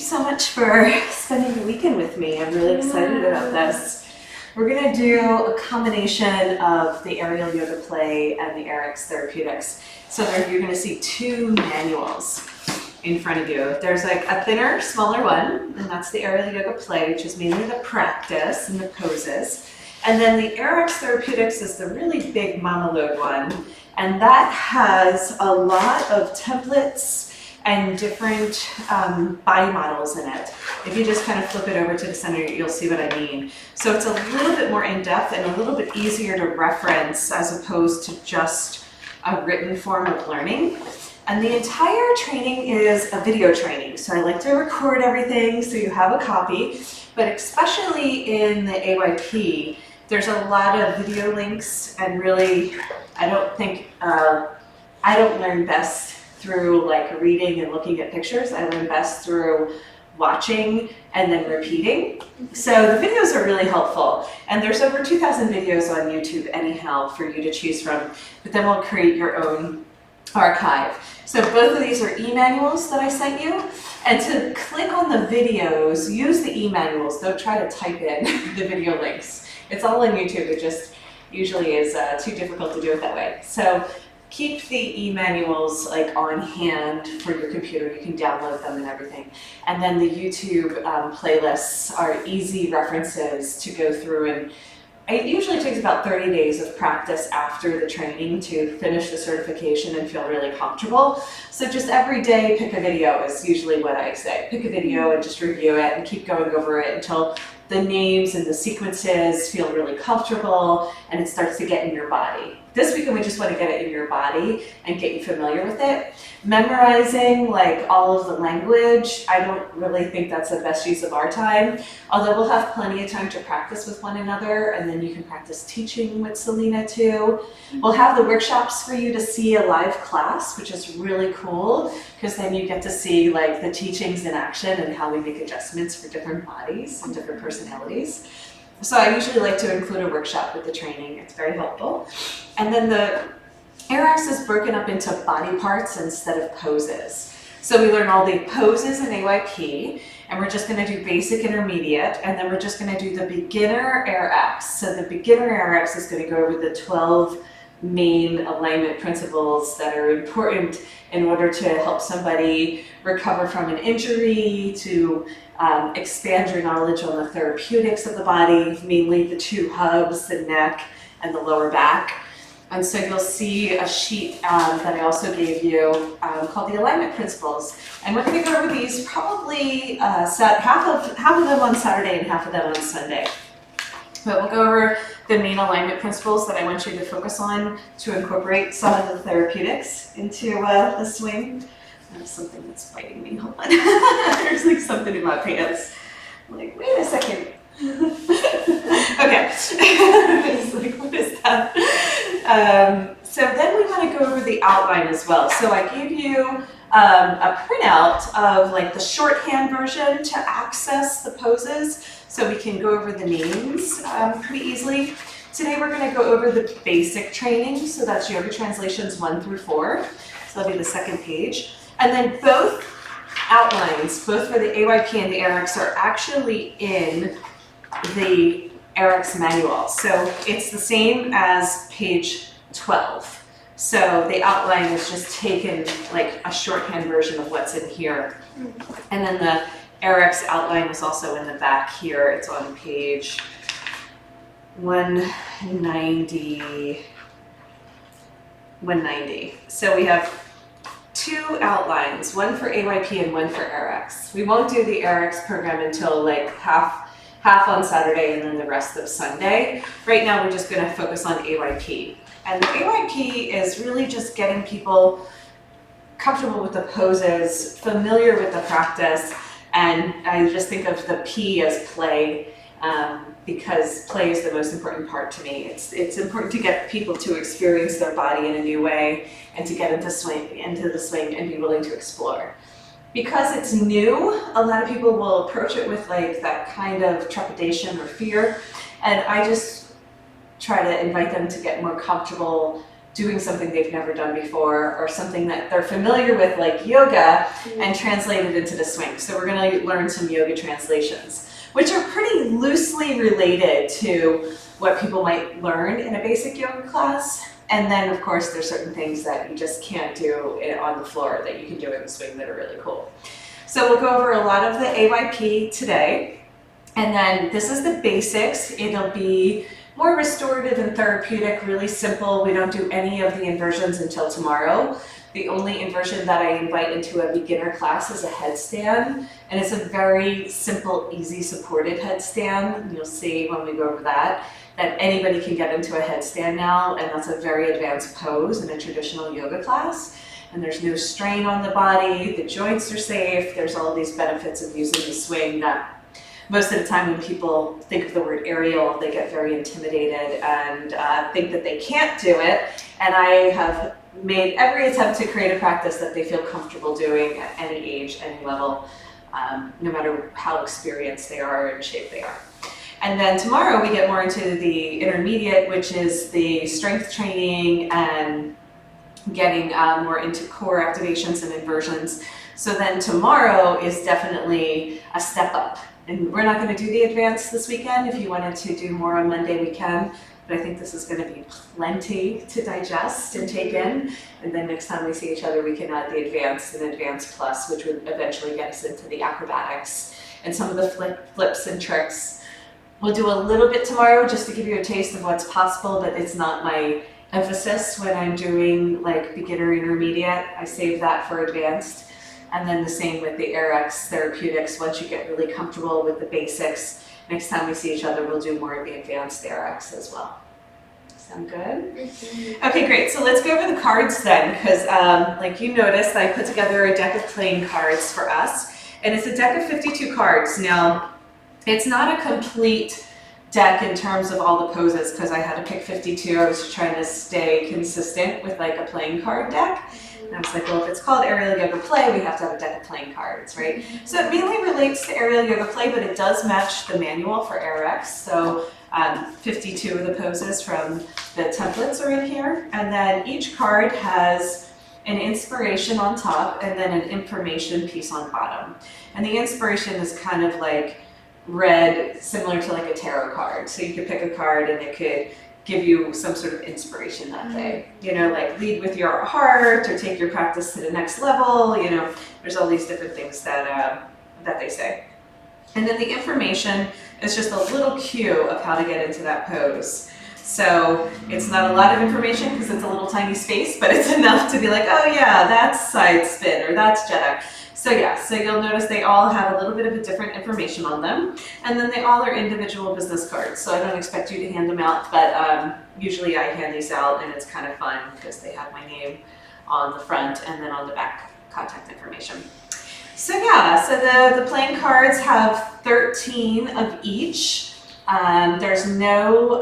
so much for spending the weekend with me. I'm really excited about this. We're going to do a combination of the AerialYogaPlay and the AYRx therapeutics. So you're going to see two manuals in front of you. There's like a thinner, smaller one, and that's the AerialYogaPlay, which is mainly the practice and the poses. And then the AYRx therapeutics is the really big mama load one, and that has a lot of templates and different body models in it. If you just kind of flip it over to the center, you'll see what I mean. So it's a little bit more in-depth and a little bit easier to reference as opposed to just a written form of learning. And the entire training is a video training. So I like to record everything so you have a copy, but especially in the AYP, there's a lot of video links, and really, I don't learn best through like reading and looking at pictures. I learn best through watching and then repeating. So the videos are really helpful. And there's over 2,000 videos on YouTube anyhow for you to choose from, but then we'll create your own archive. So both of these are e-manuals that I sent you. And to click on the videos, use the e-manuals. Don't try to type in the video links. It's all on YouTube. It just usually is too difficult to do it that way. So keep the e-manuals like on hand for your computer. You can download them and everything. And then the YouTube playlists are easy references to go through, and it usually takes about 30 days of practice after the training to finish the certification and feel really comfortable. So just every day pick a video is usually what I say. Pick a video and just review it and keep going over it until the names and the sequences feel really comfortable and it starts to get in your body. This weekend we just want to get it in your body and get you familiar with it. Memorizing like all of the language, I don't really think that's the best use of our time, although we'll have plenty of time to practice with one another, and then you can practice teaching with Selena too. We'll have the workshops for you to see a live class, which is really cool, because then you get to see like the teachings in action and how we make adjustments for different bodies and different personalities. So I usually like to include a workshop with the training. It's very helpful. And then the AYRx is broken up into body parts instead of poses. So we learn all the poses in AYP, and we're just going to do basic, intermediate, and then we're just going to do the beginner AYRx. So the beginner AYRx is going to go over the 12 main alignment principles that are important in order to help somebody recover from an injury, to expand your knowledge on the therapeutics of the body, mainly the two hubs, the neck and the lower back. And so you'll see a sheet that I also gave you called the alignment principles. And we're going to go over these probably half of them on Saturday and half of them on Sunday. But we'll go over the main alignment principles that I want you to focus on to incorporate some of the therapeutics into the swing. There's something that's biting me. Hold on. There's like something in my pants. I'm like, wait a second. Okay. It's like, what is that? So then we want to go over the outline as well. So I gave you a printout of like the shorthand version to access the poses, so we can go over the names pretty easily. Today we're going to go over the basic training, so that's yoga translations 1 through 4. So that'll be the second page. And then both outlines, both for the AYP and the AYRx, are actually in the AYRx manual. So it's the same as page 12. So the outline is just taken like a shorthand version of what's in here. And then the AYRx outline is also in the back here. It's on page 190. So we have two outlines, one for AYP and one for AYRx. We won't do the AYRx program until like half on Saturday and then the rest of Sunday. Right now we're just going to focus on AYP. And the AYP is really just getting people comfortable with the poses, familiar with the practice, and I just think of the P as play, because play is the most important part to me. It's important to get people to experience their body in a new way and to get into the swing and be willing to explore. Because it's new, a lot of people will approach it with like that kind of trepidation or fear, and I just try to invite them to get more comfortable doing something they've never done before or something that they're familiar with like yoga and translate it into the swing. So we're going to learn some yoga translations, which are pretty loosely related to what people might learn in a basic yoga class. And then of course there's certain things that you just can't do on the floor that you can do in the swing that are really cool. So we'll go over a lot of the AYP today. And then this is the basics. It'll be more restorative and therapeutic, really simple. We don't do any of the inversions until tomorrow. The only inversion that I invite into a beginner class is a headstand, and it's a very simple, easy supported headstand. You'll see when we go over that anybody can get into a headstand now, and that's a very advanced pose in a traditional yoga class. And there's no strain on the body, the joints are safe, there's all these benefits of using the swing that most of the time when people think of the word aerial, they get very intimidated and think that they can't do it. And I have made every attempt to create a practice that they feel comfortable doing at any age, any level, no matter how experienced they are and shape they are. And then tomorrow we get more into the intermediate, which is the strength training and getting more into core activations and inversions. So then tomorrow is definitely a step up. And we're not going to do the advanced this weekend. If you wanted to do more on Monday, we can. But I think this is going to be plenty to digest and take in. And then next time we see each other, we can add the advanced and advanced plus, which would eventually get us into the acrobatics and some of the flips and tricks. We'll do a little bit tomorrow just to give you a taste of what's possible, but it's not my emphasis when I'm doing like beginner intermediate. I save that for advanced. And then the same with the AYRx therapeutics. Once you get really comfortable with the basics, next time we see each other, we'll do more of the advanced AYRx as well. Sound good? Okay, great. So let's go over the cards then, because like you noticed, I put together a deck of playing cards for us. And it's a deck of 52 cards. Now, it's not a complete deck in terms of all the poses, because I had to pick 52. I was trying to stay consistent with like a playing card deck. And I was like, well, if it's called AerialYogaPlay, we have to have a deck of playing cards, right? So it mainly relates to AerialYogaPlay, but it does match the manual for AYRx. So 52 of the poses from the templates are in here. And then each card has an inspiration on top and then an information piece on bottom. And the inspiration is kind of like read similar to like a tarot card. So you could pick a card and it could give you some sort of inspiration that day. You know, like lead with your heart or take your practice to the next level. You know, there's all these different things that they say. And then the information is just a little cue of how to get into that pose. So it's not a lot of information because it's a little tiny space, but it's enough to be like, oh yeah, that's side spin or that's Jedi. So yeah, so you'll notice they all have a little bit of a different information on them. And then they all are individual business cards. So I don't expect you to hand them out, but usually I hand these out and it's kind of fun because they have my name on the front and then on the back contact information. So yeah, so the playing cards have 13 of each. There's no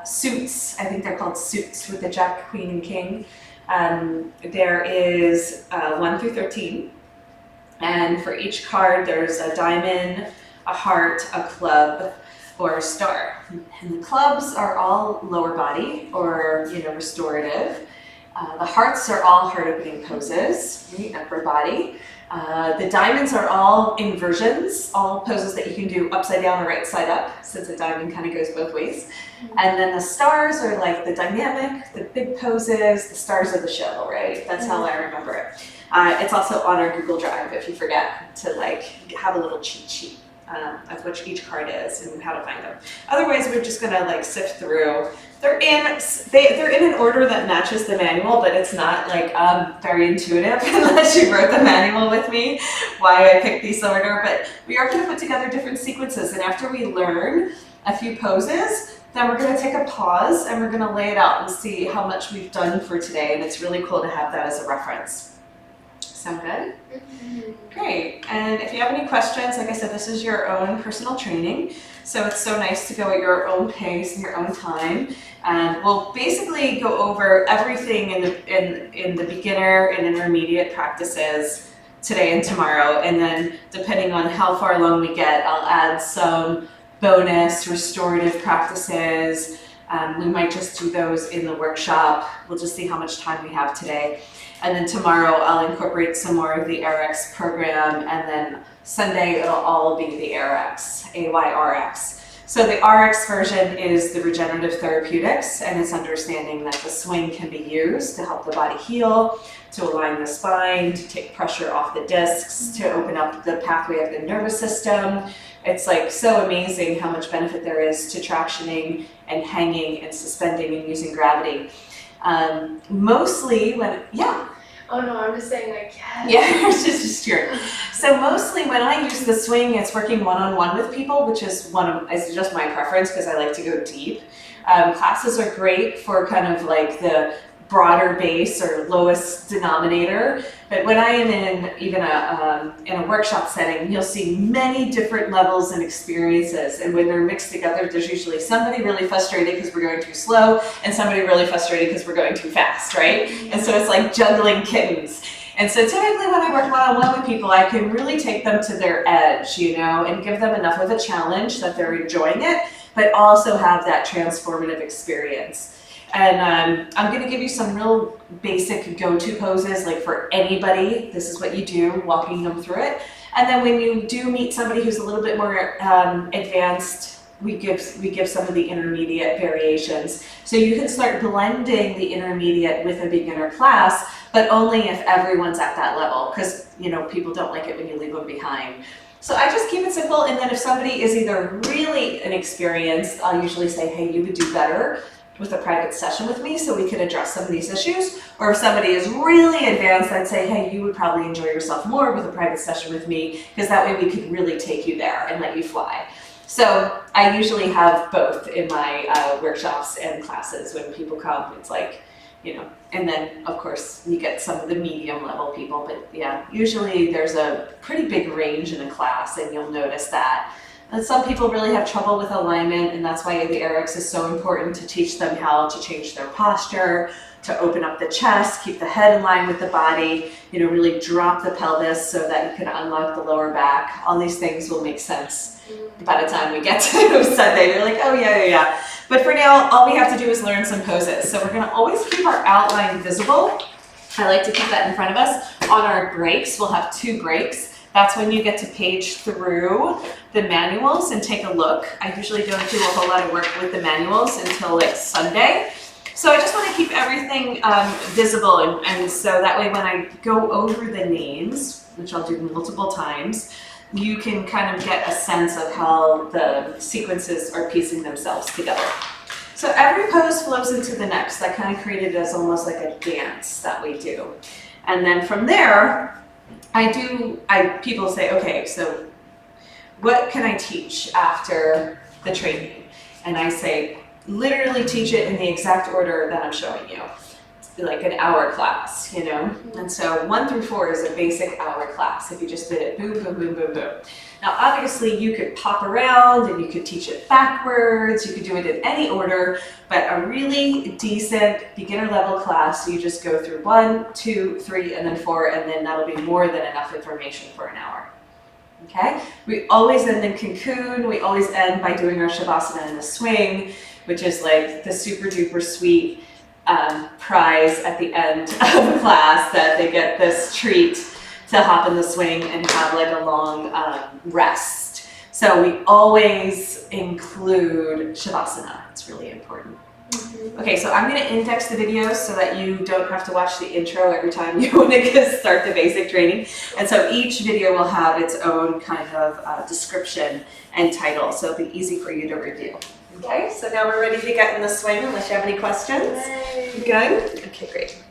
suits. I think they're called suits with the Jack, Queen, and King. There is 1 through 13. And for each card, there's a diamond, a heart, a club, or a star. And the clubs are all lower body or, you know, restorative. The hearts are all heart opening poses, right? Upper body. The diamonds are all inversions, all poses that you can do upside down or right side up, since a diamond kind of goes both ways. And then the stars are like the dynamic, the big poses, the stars of the show, right? That's how I remember it. It's also on our Google Drive if you forget to like have a little cheat sheet of which each card is and how to find them. Otherwise, we're just gonna like sift through. They're in an order that matches the manual, but it's not like very intuitive unless you wrote the manual with me why I picked these order. But we are gonna put together different sequences, and after we learn a few poses, then we're gonna take a pause and we're gonna lay it out and see how much we've done for today. And it's really cool to have that as a reference. Sound good? Great. And if you have any questions, like I said, this is your own personal training. So it's so nice to go at your own pace and your own time. And we'll basically go over everything in the beginner and intermediate practices today and tomorrow. And then depending on how far along we get, I'll add some bonus restorative practices, We might just do those in the workshop. We'll just see how much time we have today. And then tomorrow I'll incorporate some more of the AYRx program, and then Sunday it'll all be the AYRx, AYRx. So the RX version is the regenerative therapeutics, and it's understanding that the swing can be used to help the body heal, to align the spine, to take pressure off the discs, to open up the pathway of the nervous system. It's like so amazing how much benefit there is to tractioning and hanging and suspending and using gravity. Mostly when, yeah. Oh no, I'm just saying like, yes. Yeah, it's just cheering. So mostly when I use the swing, it's working one-on-one with people, which is it's just my preference because I like to go deep. Classes are great for kind of like the broader base or lowest denominator, but when I am in even in a workshop setting, you'll see many different levels and experiences, and when they're mixed together, there's usually somebody really frustrated because we're going too slow and somebody really frustrated because we're going too fast, right? And so it's like juggling kittens. And so typically when I work one-on-one with people, I can really take them to their edge, you know, and give them enough of a challenge that they're enjoying it, but also have that transformative experience. And I'm going to give you some real basic go-to poses, like for anybody. This is what you do, walking them through it. And then when you do meet somebody who's a little bit more advanced, we give some of the intermediate variations. So you can start blending the intermediate with a beginner class, but only if everyone's at that level, because you know people don't like it when you leave them behind. So I just keep it simple, and then if somebody is either really inexperienced, I'll usually say, hey, you would do better with a private session with me so we could address some of these issues. Or if somebody is really advanced, I'd say, hey, you would probably enjoy yourself more with a private session with me, because that way we could really take you there and let you fly. So I usually have both in my workshops and classes. When people come, it's like, you know, and then of course you get some of the medium level people, but yeah, usually there's a pretty big range in a class, and you'll notice that. And some people really have trouble with alignment, and that's why the AerialYogaPlay is so important, to teach them how to change their posture, to open up the chest, keep the head in line with the body, you know, really drop the pelvis so that you can unlock the lower back. All these things will make sense by the time we get to Sunday. You're like, oh yeah. But for now, all we have to do is learn some poses. So we're going to always keep our outline visible. I like to keep that in front of us. On our breaks, we'll have 2 breaks. That's when you get to page through the manuals and take a look. I usually don't do a whole lot of work with the manuals until like Sunday. So I just want to keep everything visible, and so that way when I go over the names, which I'll do multiple times, you can kind of get a sense of how the sequences are piecing themselves together. So every pose flows into the next. I kind of created it as almost like a dance that we do. And then from there, people say, okay, so what can I teach after the training? And I say, literally teach it in the exact order that I'm showing you. It's like an hour class, you know? And so 1 through 4 is a basic hour class. If you just did it boom, boom, boom, boom, boom. Now, obviously you could pop around and you could teach it backwards. You could do it in any order, but a really decent beginner level class, you just go through 1, 2, 3, and then 4, and then that'll be more than enough information for an hour. Okay? We always end in cocoon. We always end by doing our Shavasana in the swing, which is like the super duper sweet prize at the end of class, that they get this treat to hop in the swing and have like a long rest. So we always include Shavasana. It's really important. Okay, so I'm going to index the videos so that you don't have to watch the intro every time you want to start the basic training. And so each video will have its own kind of description and title, so it'll be easy for you to review. Okay, so now we're ready to get in the swing unless you have any questions. Good? Okay, great.